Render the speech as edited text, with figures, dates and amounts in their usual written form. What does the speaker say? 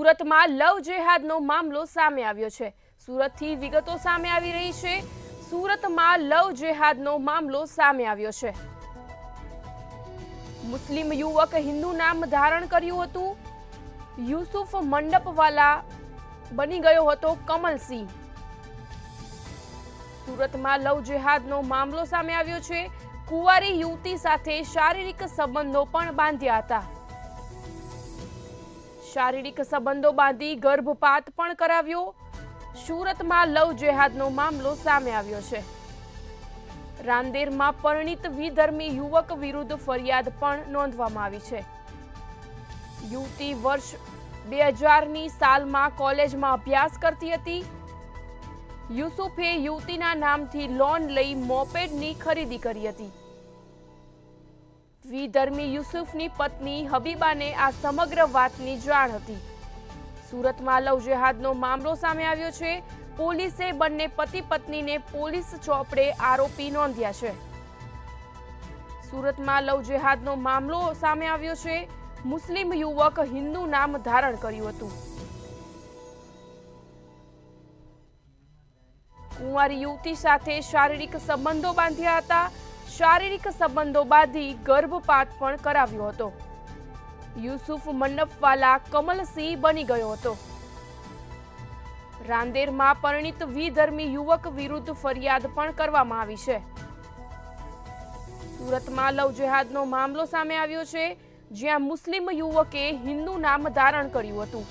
સુરતમાં લવ જેહાદનો મામલો સામે આવ્યો છે। સુરતથી વિગતો સામે આવી રહી છે। સુરતમાં લવ જેહાદનો મામલો સામે આવ્યો છે। મુસ્લિમ યુવક હિન્દુ નામ ધારણ કર્યું હતું। યુસુફ મંડપવાલા બની ગયો હતો કમલસિંહ। સુરતમાં લવ જેહાદનો મામલો સામે આવ્યો છે। કુંવારી યુવતી સાથે શારીરિક સંબંધો પણ બાંધ્યા હતા। શારીરિક સંબંધો બાંધી ગર્ભપાત પણ કરાવ્યો। સુરતમાં લવ જેહાદનો મામલો સામે આવ્યો છે। રાંદેરમાં પરિણીત વિધર્મી યુવક વિરુદ્ધ ફરિયાદ પણ નોંધવામાં આવી છે। યુવતી વર્ષ 2000ની સાલમાં કોલેજમાં અભ્યાસ કરતી હતી। યુસુફે યુવતીના નામથી લોન લઈ મોપેડની ખરીદી કરી હતી। વિધર્મી યુસુફની પત્ની હબીબાને આ સમગ્ર વાતની જાણ હતી। સુરતમાં લવ જેહાદનો મામલો સામે આવ્યો છે। પોલીસે બંને પતિ પત્નીને પોલીસ ચોપડે આરોપી નોંધ્યા છે। સુરતમાં લવ જેહાદનો મામલો સામે આવ્યો છે। મુસ્લિમ યુવક હિન્દુ નામ ધારણ કર્યું હતું। કુંવારી યુવતી સાથે શારીરિક સંબંધો બાંધ્યા હતા। શારીરિક સંબંધો બાંધી ગર્ભપાત પણ કરાવ્યો હતો। યુસુફ મંડપવાલા કમલસિંહ બની ગયો હતો। રાંદેરમાં પરિણીત વિધર્મી યુવક વિરુદ્ધ ફરિયાદ પણ કરવામાં આવી છે। સુરતમાં લવ જેહાદનો મામલો સામે આવ્યો છે, જ્યાં મુસ્લિમ યુવકે હિન્દુ નામ ધારણ કર્યું હતું।